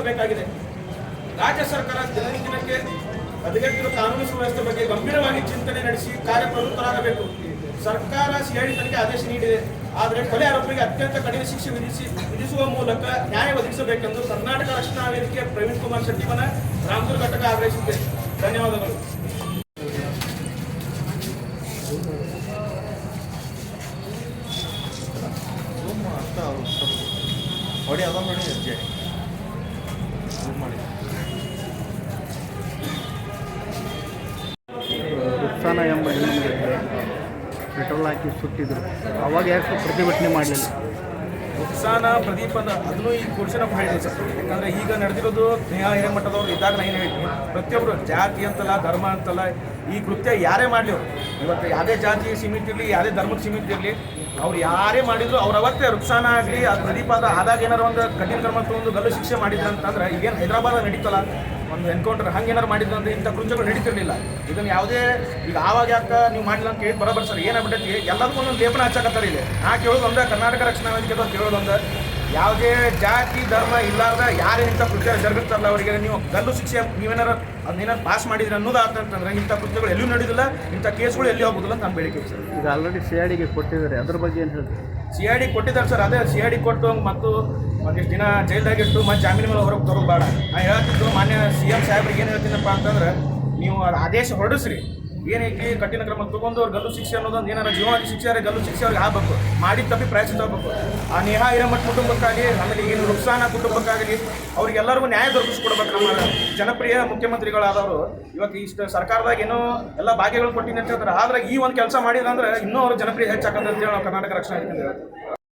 ಮಾಡಬೇಕಾಗಿದೆ. ರಾಜ್ಯ ಸರ್ಕಾರ ದಿನಕ್ಕೆ ಹದಗೆಟ್ಟಿರುವ ಕಾನೂನು ಸುವ್ಯವಸ್ಥೆ ಬಗ್ಗೆ ಗಂಭೀರವಾಗಿ ಚಿಂತನೆ ನಡೆಸಿ ಕಾರ್ಯಪ್ರವೃತ್ತರಾಗಬೇಕು. ಸರ್ಕಾರ ಸಿಐಡಿ ತನಿಖೆ ಆದೇಶ ನೀಡಿದೆ, ಆದರೆ ಕೊಲೆ ಆರೋಪಿಗೆ ಅತ್ಯಂತ ಕಠಿಣ ಶಿಕ್ಷೆ ವಿಧಿಸುವ ಮೂಲಕ ನ್ಯಾಯ ಒದಗಿಸಬೇಕೆಂದು ಕರ್ನಾಟಕ ರಕ್ಷಣಾ ವೇದಿಕೆ ಪ್ರವೀಣ್ ಕುಮಾರ್ ಶೆಟ್ಟಿಮನ ರಾಮದುರ್ಗ ಘಟಕ ಆಗ್ರಹಿಸಿದೆ. ಧನ್ಯವಾದಗಳು. ರುಕ್ಸಾನ ಎಂಬ ಹೆಣ್ಣುಮಗಳಿಗೆ ಪೆಟ್ರೋಲ್ ಹಾಕಿ ಸುಟ್ಟಿದ್ರು. ಅವಾಗ ಯಾಕೆ ಪ್ರತಿಭಟನೆ ಮಾಡಲಿಲ್ಲ? ರುಕ್ಸಾನ ಪ್ರದೀಪನ ಅದನ್ನು ಈ ಪುರುಷನ ಹೇಳಿದೆ ಸರ್. ಯಾಕಂದರೆ ಈಗ ನಡೆದಿರೋದು ನೇಹಾ ಹಿರೇಮಠದವ್ರು ಇದ್ದಾಗ ನಾನು ಏನು ಹೇಳ್ತೀನಿ, ಪ್ರತಿಯೊಬ್ಬರು ಜಾತಿ ಅಂತಲ್ಲ ಧರ್ಮ ಅಂತಲ್ಲ, ಈ ಕೃತ್ಯ ಯಾರೇ ಮಾಡಲಿ, ಇವತ್ತು ಯಾವುದೇ ಜಾತಿ ಸೀಮಿತ ಇರಲಿ, ಯಾವುದೇ ಧರ್ಮಕ್ಕೆ ಸೀಮಿತ ಇರಲಿ, ಅವ್ರು ಯಾರೇ ಮಾಡಿದ್ರು ಅವ್ರು ಅವತ್ತೇ ರುಕ್ಸಾನ ಆಗಲಿ ಆ ಪ್ರದೀಪ ಆದಾಗ ಏನಾರು ಒಂದು ಕಠಿಣ ಕ್ರಮ ತಗೊಂಡು ಗಲ್ಲು ಶಿಕ್ಷೆ ಮಾಡಿದ್ರು ಅಂತಂದ್ರೆ ಈಗೇನು ಹೈದರಾಬಾದ್ ನಡೀತಲ್ಲ ಒಂದು ಎನ್ಕೌಂಟರ್ ಹಂಗೇನಾರು ಮಾಡಿದ್ರು ಅಂದ್ರೆ ಇಂಥ ಕೃತ್ಯಗಳು ನಡೀತಿರ್ಲಿಲ್ಲ. ಇದನ್ನು ಯಾವುದೇ ಈಗ ಆವಾಗ ಯಾಕೆ ನೀವು ಮಾಡಿಲ್ಲ ಅಂತ ಕೇಳಿ ಬರೋಬರ್ ಸರ್. ಏನಾಗ್ಬಿಟ್ಟೈತಿ ಎಲ್ಲದಕ್ಕೂ ಒಂದೊಂದು ಲೇಪನ ಹಚ್ಚಕತ್ತಾರೆ. ಇಲ್ಲಿ ನಾ ಕೇಳೋದೊಂದು ಕರ್ನಾಟಕ ರಕ್ಷಣಾ ವೇದಿಕೆ ಕೇಳೋದೊಂದು, ಯಾವುದೇ ಜಾತಿ ಧರ್ಮ ಇಲ್ಲಾರ್ದ ಯಾರೇ ಇಂಥ ಕೃತ್ಯ ಜರುಗುತ್ತಲ್ಲ ಅವರಿಗೆ ನೀವು ಗಲ್ಲು ಶಿಕ್ಷೆ ನೀವೇನಾರು ಅದನ್ನೇನಾರು ಪಾಸ್ ಮಾಡಿದ್ರೆ ಅನ್ನೋದು ಅಂತಂದ್ರೆ ಇಂಥ ಕೃತ್ಯಗಳು ಎಲ್ಲೂ ನಡೆಯೋದಿಲ್ಲ, ಇಂಥ ಕೇಸ್ಗಳು ಎಲ್ಲಿ ಹೋಗೋದಿಲ್ಲ ಅಂತ ನಾನು ಬೇಡಿಕೆ ಸರ್. ಈಗ ಆಲ್ರೆಡಿ ಸಿಐಡಿಗೆ ಕೊಟ್ಟಿದ್ದಾರೆ, ಅದ್ರ ಬಗ್ಗೆ ಏನು ಹೇಳ್ತೀವಿ? ಸಿಐಡಿ ಕೊಟ್ಟಿದ್ದಾರೆ ಸರ್. ಅದೇ ಸಿಐಡಿ ಕೊಟ್ಟು ಮತ್ತು ಒಂದಿಷ್ಟು ದಿನ ಜೈಲ್ದಾಗಿಟ್ಟು ಮತ್ತು ಜಾಮೀನು ಮೇಲೆ ಹೊರಗೆ ತಗೋದು ಬೇಡ. ನಾನು ಹೇಳ್ತಿದ್ದು ಮಾನ್ಯ CM ಸಾಹೇಬ್ರಿಗೆ ಏನು ಹೇಳ್ತೀನಪ್ಪ ಅಂತಂದ್ರೆ, ನೀವು ಆದೇಶ ಹೊರಡಿಸ್ರಿ, ಏನೈತಿ ಕಠಿಣ ಕ್ರಮ ತಗೊಂಡು ಅವ್ರು ಗಲ್ಲು ಶಿಕ್ಷೆ ಅನ್ನೋದೊಂದು ಏನಾರ ಜೀವನ ಶಿಕ್ಷೆ ಗಲ್ಲು ಶಿಕ್ಷೆ ಅವ್ರಿಗೆ ಆಗಬೇಕು, ಮಾಡಿದ ತಪ್ಪಿ ಪ್ರಾಯಶ್ಚಿತ್ತ ಆಗಬೇಕು. ಆ ನೇಹಾ ಹಿರೇಮಠ ಕುಟುಂಬಕ್ಕಾಗಲಿ ಆಮೇಲೆ ಏನು ರುಕ್ಸಾನ ಕುಟುಂಬಕ್ಕಾಗಲಿ ಅವ್ರಿಗೆಲ್ಲರಿಗೂ ನ್ಯಾಯ ದೊರಕಿಸ್ಕೊಡ್ಬೇಕು. ನಮ್ಮ ಜನಪ್ರಿಯ ಮುಖ್ಯಮಂತ್ರಿಗಳಾದವರು ಇವತ್ತು ಇಷ್ಟು ಸರ್ಕಾರದಾಗ ಏನೋ ಎಲ್ಲ ಭಾಗ್ಯಗಳು ಕೊಟ್ಟಿನಿ ಅಂತ ಹೇಳ್ತಾರೆ, ಆದ್ರೆ ಈ ಒಂದು ಕೆಲಸ ಮಾಡಿದ್ರೆ ಅಂದ್ರೆ ಇನ್ನೂ ಅವರು ಜನಪ್ರಿಯ ಹೆಚ್ಚಾಕಂತ ಅಂತೇಳಿ ನಾವು ಕರ್ನಾಟಕ ರಕ್ಷಣಾ ವೇದಿಕೆ